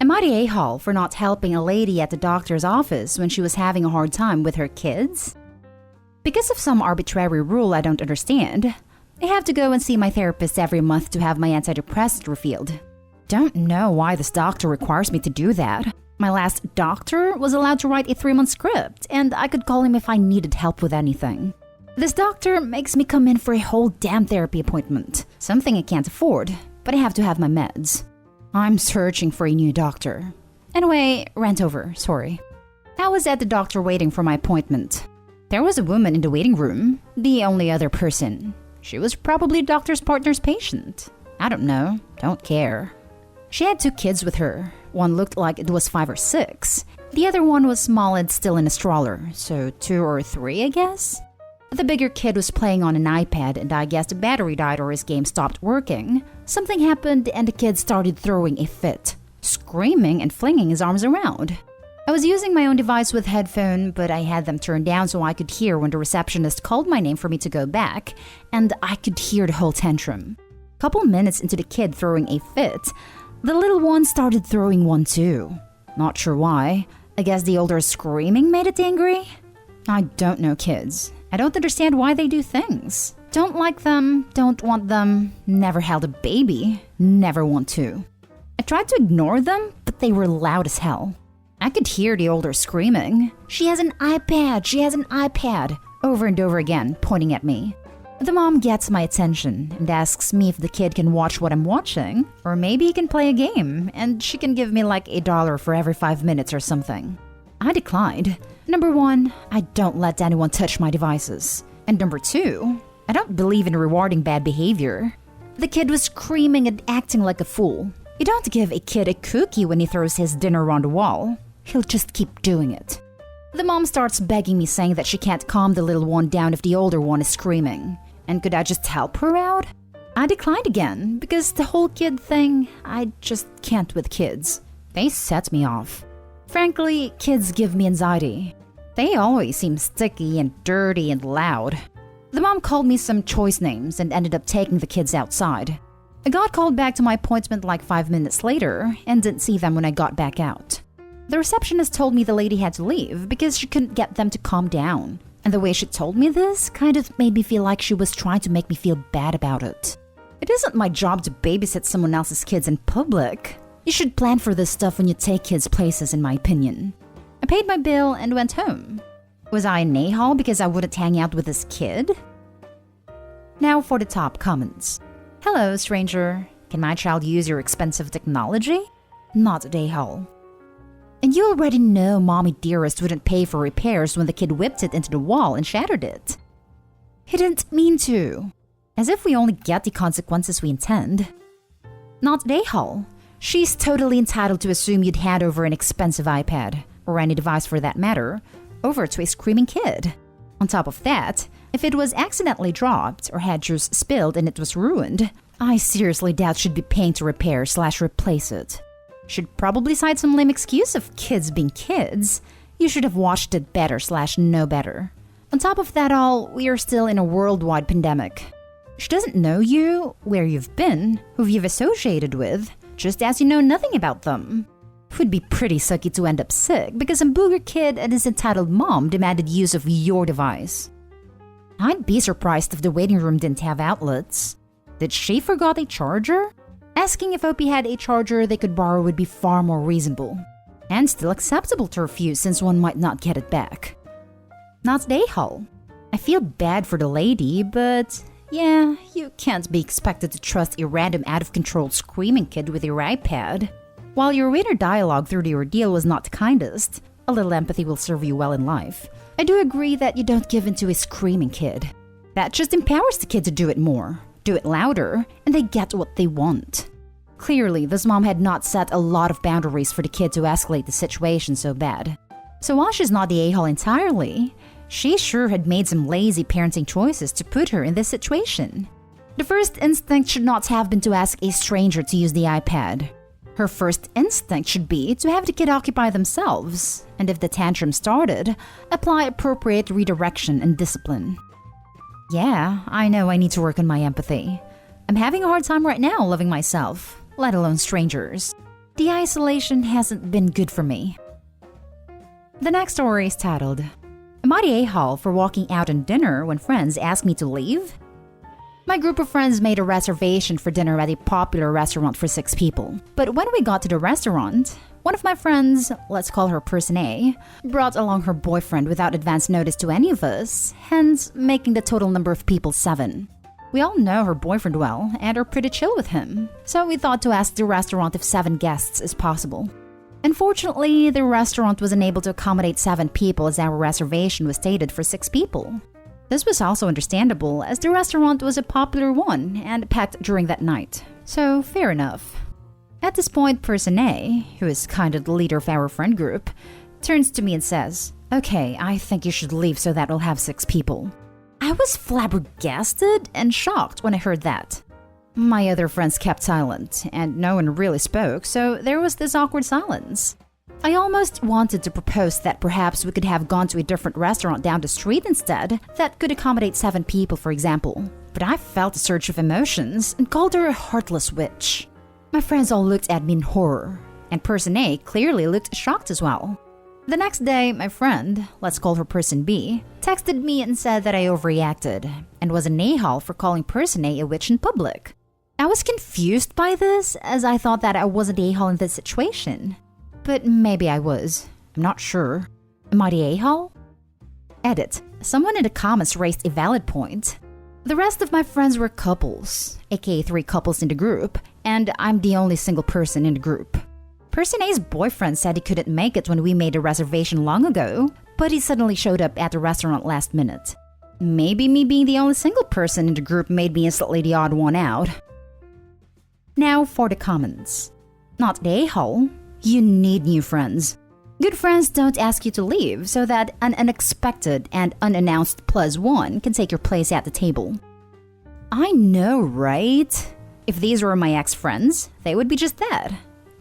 Am I the a-hole for not helping a lady at the doctor's office when she was having a hard time with her kids? Because of some arbitrary rule I don't understand, I have to go and see my therapist every month to have my antidepressant refilled. Don't know why this doctor requires me to do that. My last doctor was allowed to write a 3-month script, and I could call him if I needed help with anything. This doctor makes me come in for a whole damn therapy appointment, something I can't afford, but I have to have my meds. I'm searching for a new doctor. Anyway, rant over, sorry. I was at the doctor waiting for my appointment. There was a woman in the waiting room, the only other person. She was probably the doctor's partner's patient. I don't know, don't care. She had 2 kids with her. One looked like it was 5 or 6. The other one was small and still in a stroller, so 2 or 3, I guess? The bigger kid was playing on an iPad, and I guess the battery died or his game stopped working. Something happened and the kid started throwing a fit, screaming and flinging his arms around. I was using my own device with headphone, but I had them turned down so I could hear when the receptionist called my name for me to go back, and I could hear the whole tantrum. Couple minutes into the kid throwing a fit, the little one started throwing one too. Not sure why. I guess the older screaming made it angry? I don't know kids. I don't understand why they do things. Don't like them, don't want them, never held a baby, never want to. I tried to ignore them, but they were loud as hell. I could hear the older screaming, "She has an iPad, she has an iPad," over and over again, pointing at me. The mom gets my attention and asks me if the kid can watch what I'm watching, or maybe he can play a game, and she can give me like $1 for every 5 minutes or something. I declined. Number 1, I don't let anyone touch my devices. And number 2, I don't believe in rewarding bad behavior. The kid was screaming and acting like a fool. You don't give a kid a cookie when he throws his dinner on the wall. He'll just keep doing it. The mom starts begging me, saying that she can't calm the little one down if the older one is screaming. And could I just help her out? I declined again, because the whole kid thing, I just can't with kids. They set me off. Frankly, kids give me anxiety. They always seem sticky and dirty and loud. The mom called me some choice names and ended up taking the kids outside. I got called back to my appointment like 5 minutes later and didn't see them when I got back out. The receptionist told me the lady had to leave because she couldn't get them to calm down. And the way she told me this kind of made me feel like she was trying to make me feel bad about it. It isn't my job to babysit someone else's kids in public. You should plan for this stuff when you take kids places, in my opinion. I paid my bill and went home. Was I an a-hole because I wouldn't hang out with this kid? Now for the top comments. Hello, stranger. Can my child use your expensive technology? Not an a-hole. And you already know Mommy Dearest wouldn't pay for repairs when the kid whipped it into the wall and shattered it. He didn't mean to. As if we only get the consequences we intend. Not an a-hole. She's totally entitled to assume you'd hand over an expensive iPad, or any device for that matter, over to a screaming kid. On top of that, if it was accidentally dropped or had juice spilled and it was ruined, I seriously doubt she'd be paying to repair/replace it. She'd probably cite some lame excuse of kids being kids. You should have watched it better/know better. On top of that all, we are still in a worldwide pandemic. She doesn't know you, where you've been, who you've associated with, just as you know nothing about them. It would be pretty sucky to end up sick because some booger kid and his entitled mom demanded use of your device. I'd be surprised if the waiting room didn't have outlets. Did she forgot a charger? Asking if OP had a charger they could borrow would be far more reasonable. And still acceptable to refuse since one might not get it back. Not an a-hole. I feel bad for the lady, but yeah, you can't be expected to trust a random out-of-control screaming kid with your iPad. While your inner dialogue through the ordeal was not the kindest, a little empathy will serve you well in life. I do agree that you don't give in to a screaming kid. That just empowers the kid to do it more, do it louder, and they get what they want. Clearly, this mom had not set a lot of boundaries for the kid to escalate the situation so bad. So while she's not the a-hole entirely, she sure had made some lazy parenting choices to put her in this situation. The first instinct should not have been to ask a stranger to use the iPad. Her first instinct should be to have the kid occupy themselves, and if the tantrum started, apply appropriate redirection and discipline. Yeah, I know I need to work on my empathy. I'm having a hard time right now loving myself, let alone strangers. The isolation hasn't been good for me. The next story is titled, Am I the a-hole for walking out on dinner when friends ask me to leave? My group of friends made a reservation for dinner at a popular restaurant for 6 people. But when we got to the restaurant, one of my friends, let's call her Person A, brought along her boyfriend without advance notice to any of us, hence making the total number of people 7. We all know her boyfriend well and are pretty chill with him, so we thought to ask the restaurant if 7 guests is possible. Unfortunately, the restaurant was unable to accommodate 7 people as our reservation was stated for 6 people. This was also understandable as the restaurant was a popular one and packed during that night, so fair enough. At this point, Person A, who is kind of the leader of our friend group, turns to me and says, "Okay, I think you should leave so that we'll have 6 people." I was flabbergasted and shocked when I heard that. My other friends kept silent, and no one really spoke, so there was this awkward silence. I almost wanted to propose that perhaps we could have gone to a different restaurant down the street instead that could accommodate 7 people, for example. But I felt a surge of emotions and called her a heartless witch. My friends all looked at me in horror, and Person A clearly looked shocked as well. The next day, my friend, let's call her Person B, texted me and said that I overreacted and was an a-hole for calling Person A witch in public. I was confused by this as I thought that I wasn't a-hole in this situation. But maybe I was. I'm not sure. Am I the a-hole? Edit. Someone in the comments raised a valid point. The rest of my friends were couples, aka 3 couples in the group, and I'm the only single person in the group. Person A's boyfriend said he couldn't make it when we made a reservation long ago, but he suddenly showed up at the restaurant last minute. Maybe me being the only single person in the group made me instantly the odd one out. Now for the comments. Not the a-hole. You need new friends. Good friends don't ask you to leave so that an unexpected and unannounced +1 can take your place at the table. I know, right? If these were my ex-friends, they would be just that.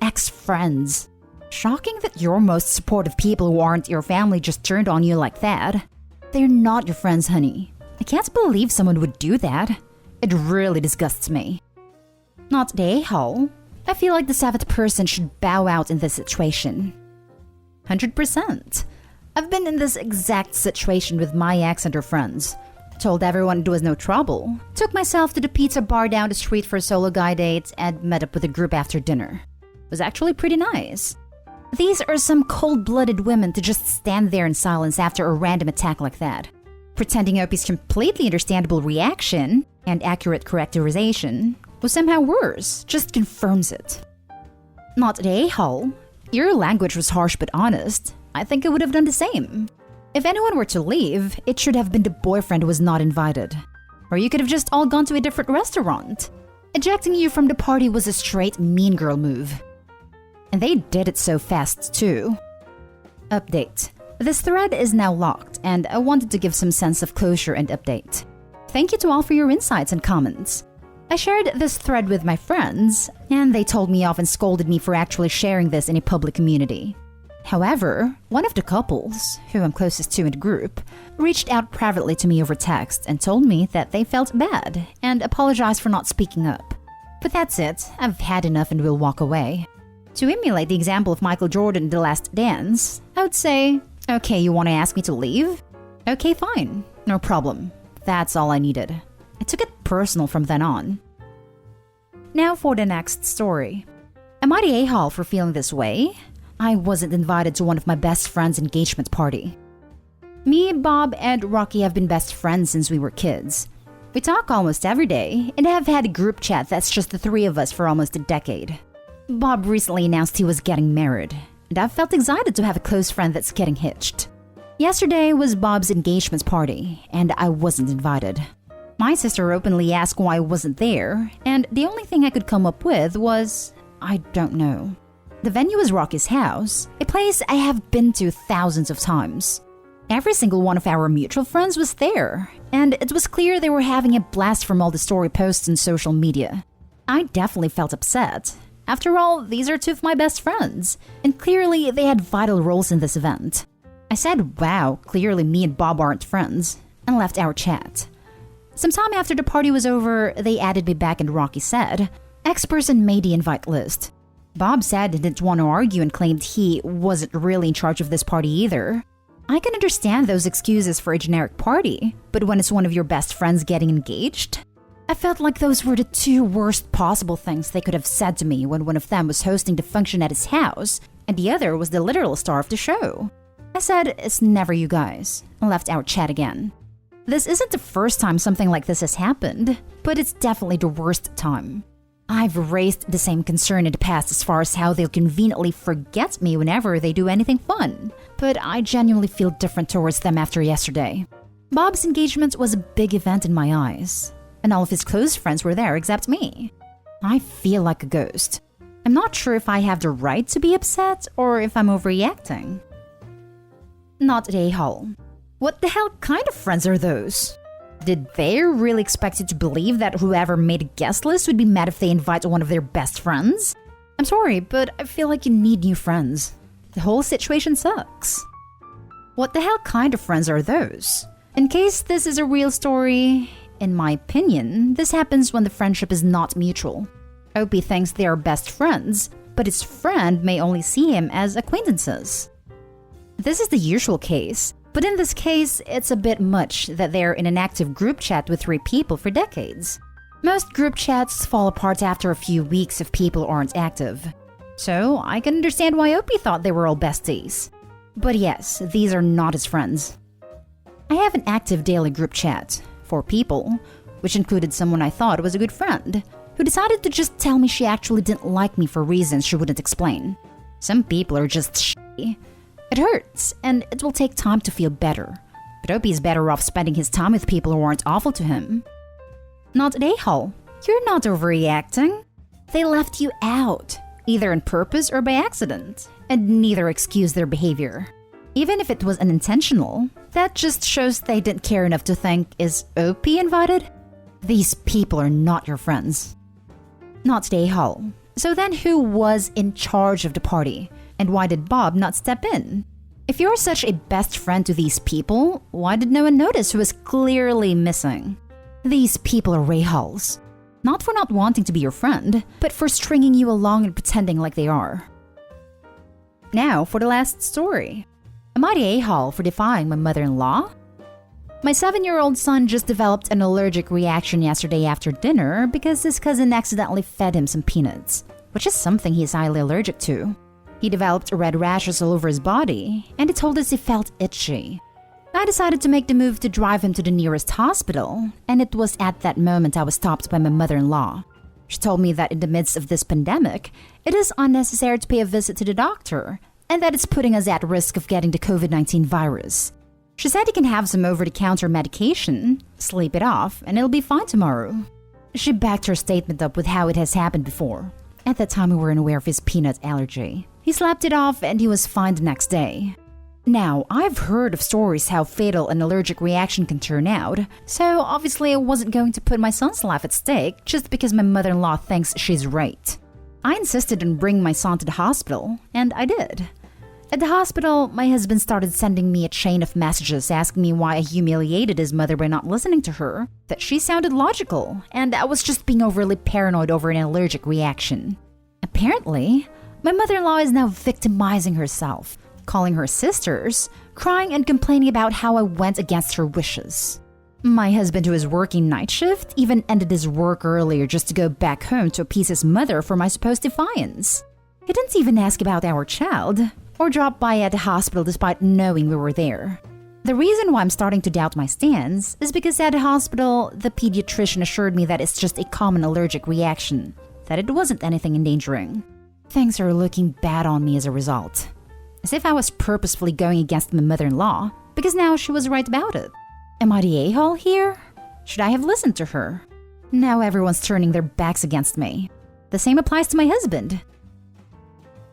Ex-friends. Shocking that your most supportive people who aren't your family just turned on you like that. They're not your friends, honey. I can't believe someone would do that. It really disgusts me. Not the a-hole. I feel like the 7th person should bow out in this situation. 100%. I've been in this exact situation with my ex and her friends. Told everyone it was no trouble. Took myself to the pizza bar down the street for a solo guy date and met up with a group after dinner. It was actually pretty nice. These are some cold-blooded women to just stand there in silence after a random attack like that. Pretending OP's completely understandable reaction and accurate characterization was somehow worse, just confirms it. Not the a-hole. Your language was harsh but honest. I think I would have done the same. If anyone were to leave, it should have been the boyfriend who was not invited. Or you could have just all gone to a different restaurant. Ejecting you from the party was a straight mean girl move. And they did it so fast too. Update. This thread is now locked and I wanted to give some sense of closure and update. Thank you to all for your insights and comments. I shared this thread with my friends, and they told me off and scolded me for actually sharing this in a public community. However, one of the couples, who I'm closest to in the group, reached out privately to me over text and told me that they felt bad and apologized for not speaking up. But that's it, I've had enough and will walk away. To emulate the example of Michael Jordan in The Last Dance, I would say, okay, you want to ask me to leave? Okay, fine, no problem. That's all I needed. I took it personal from then on. Now for the next story. Am I the a-hole for feeling this way? I wasn't invited to one of my best friend's engagement party. Me, Bob, and Rocky have been best friends since we were kids. We talk almost every day and have had a group chat that's just the 3 of us for almost a decade. Bob recently announced he was getting married, and I felt excited to have a close friend that's getting hitched. Yesterday was Bob's engagement party, and I wasn't invited. My sister openly asked why I wasn't there, and the only thing I could come up with was, I don't know. The venue is Rocky's house, a place I have been to thousands of times. Every single one of our mutual friends was there, and it was clear they were having a blast from all the story posts on social media. I definitely felt upset. After all, these are 2 of my best friends, and clearly they had vital roles in this event. I said, wow, clearly me and Bob aren't friends, and left our chat. Sometime after the party was over, they added me back and Rocky said, X person made the invite list. Bob said he didn't want to argue and claimed he wasn't really in charge of this party either. I can understand those excuses for a generic party, but when it's one of your best friends getting engaged? I felt like those were the two worst possible things they could have said to me when one of them was hosting the function at his house, and the other was the literal star of the show. I said, "It's never you guys," and left our chat again. This isn't the first time something like this has happened, but it's definitely the worst time. I've raised the same concern in the past as far as how they'll conveniently forget me whenever they do anything fun, but I genuinely feel different towards them after yesterday. Bob's engagement was a big event in my eyes, and all of his close friends were there except me. I feel like a ghost. I'm not sure if I have the right to be upset or if I'm overreacting. Not at A-Hall. What the hell kind of friends are those? Did they really expect you to believe that whoever made a guest list would be mad if they invite one of their best friends? I'm sorry, but I feel like you need new friends. The whole situation sucks. What the hell kind of friends are those? In case this is a real story, in my opinion, this happens when the friendship is not mutual. Opie thinks they are best friends, but his friend may only see him as acquaintances. This is the usual case. But in this case, it's a bit much that they're in an active group chat with 3 people for decades. Most group chats fall apart after a few weeks if people aren't active. So I can understand why Opie thought they were all besties. But yes, these are not his friends. I have an active daily group chat, 4 people, which included someone I thought was a good friend, who decided to just tell me she actually didn't like me for reasons she wouldn't explain. Some people are just shitty. It hurts, and it will take time to feel better. But Opie is better off spending his time with people who aren't awful to him. Not at A-Hall. You're not overreacting. They left you out, either on purpose or by accident, and neither excuse their behavior. Even if it was unintentional, that just shows they didn't care enough to think, is Opie invited? These people are not your friends. Not at A-Hall. So then who was in charge of the party? And why did Bob not step in? If you're such a best friend to these people, why did no one notice who was clearly missing? These people are Rahals. Not for not wanting to be your friend, but for stringing you along and pretending like they are. Now for the last story. Am I the A-Hall for defying my mother-in-law? My 7-year-old son just developed an allergic reaction yesterday after dinner because his cousin accidentally fed him some peanuts, which is something he is highly allergic to. He developed red rashes all over his body, and he told us he felt itchy. I decided to make the move to drive him to the nearest hospital, and it was at that moment I was stopped by my mother-in-law. She told me that in the midst of this pandemic, it is unnecessary to pay a visit to the doctor, and that it's putting us at risk of getting the COVID-19 virus. She said he can have some over-the-counter medication, sleep it off, and it'll be fine tomorrow. She backed her statement up with how it has happened before. At that time we weren't aware of his peanut allergy. He slept it off and he was fine the next day. Now, I've heard of stories how fatal an allergic reaction can turn out, so obviously I wasn't going to put my son's life at stake just because my mother-in-law thinks she's right. I insisted on bringing my son to the hospital, and I did. At the hospital, my husband started sending me a chain of messages asking me why I humiliated his mother by not listening to her, that she sounded logical, and I was just being overly paranoid over an allergic reaction. Apparently, my mother-in-law is now victimizing herself, calling her sisters, crying and complaining about how I went against her wishes. My husband, who is working night shift, even ended his work earlier just to go back home to appease his mother for my supposed defiance. He didn't even ask about our child, or drop by at the hospital despite knowing we were there. The reason why I'm starting to doubt my stance is because at the hospital, the pediatrician assured me that it's just a common allergic reaction, that it wasn't anything endangering. Things are looking bad on me as a result. As if I was purposefully going against my mother-in-law, because now she was right about it. Am I the A-Hole here? Should I have listened to her? Now everyone's turning their backs against me. The same applies to my husband.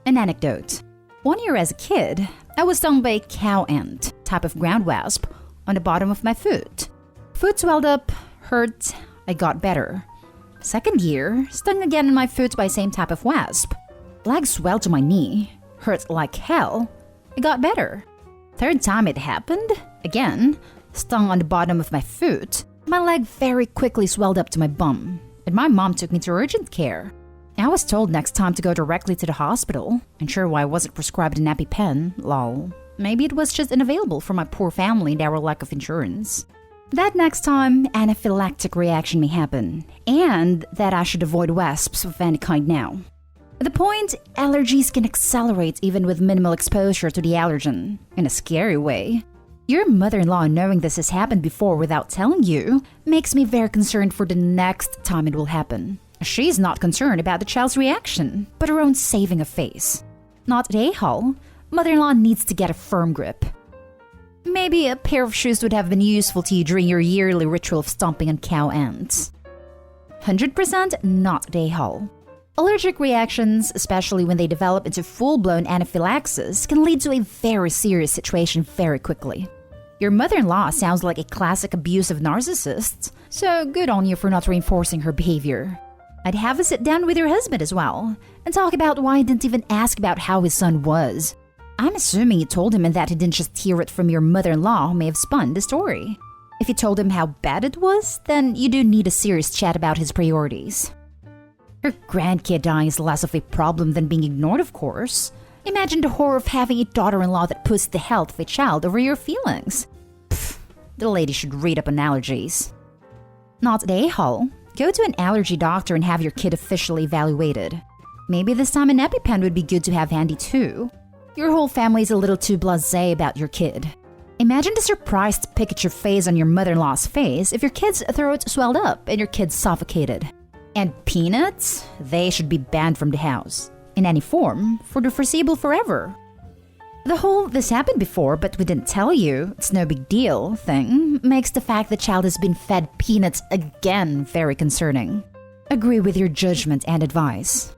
An anecdote. 1 year as a kid, I was stung by a cow ant, type of ground wasp, on the bottom of my foot. Foot swelled up, hurt, I got better. Second year, stung again in my foot by same type of wasp. Leg swelled to my knee, hurt like hell, I got better. Third time it happened, again, stung on the bottom of my foot, my leg very quickly swelled up to my bum, and my mom took me to urgent care. I was told next time to go directly to the hospital. Unsure why I wasn't prescribed an EpiPen, lol. Maybe it was just unavailable for my poor family and our lack of insurance. That next time, anaphylactic reaction may happen, and that I should avoid wasps of any kind now. The point, allergies can accelerate even with minimal exposure to the allergen, in a scary way. Your mother-in-law knowing this has happened before without telling you makes me very concerned for the next time it will happen. She's not concerned about the child's reaction, but her own saving of face. Not at a-hole, mother-in-law needs to get a firm grip. Maybe a pair of shoes would have been useful to you during your yearly ritual of stomping on cow ants. 100% not at a-hole. Allergic reactions, especially when they develop into full-blown anaphylaxis, can lead to a very serious situation very quickly. Your mother-in-law sounds like a classic abusive narcissist, so good on you for not reinforcing her behavior. I'd have a sit down with your husband as well, and talk about why he didn't even ask about how his son was. I'm assuming you told him and that he didn't just hear it from your mother-in-law who may have spun the story. If you told him how bad it was, then you do need a serious chat about his priorities. Her grandkid dying is less of a problem than being ignored, of course. Imagine the horror of having a daughter-in-law that puts the health of a child over your feelings. Pfft, the lady should read up on allergies. Not at a-hole. Go to an allergy doctor and have your kid officially evaluated. Maybe this time an EpiPen would be good to have handy too. Your whole family is a little too blasé about your kid. Imagine the surprised pick at your face on your mother-in-law's face if your kid's throat swelled up and your kid suffocated. And peanuts? They should be banned from the house, in any form, for the foreseeable forever. The whole "this happened before, but we didn't tell you, it's no big deal" thing makes the fact the child has been fed peanuts again very concerning. Agree with your judgment and advice.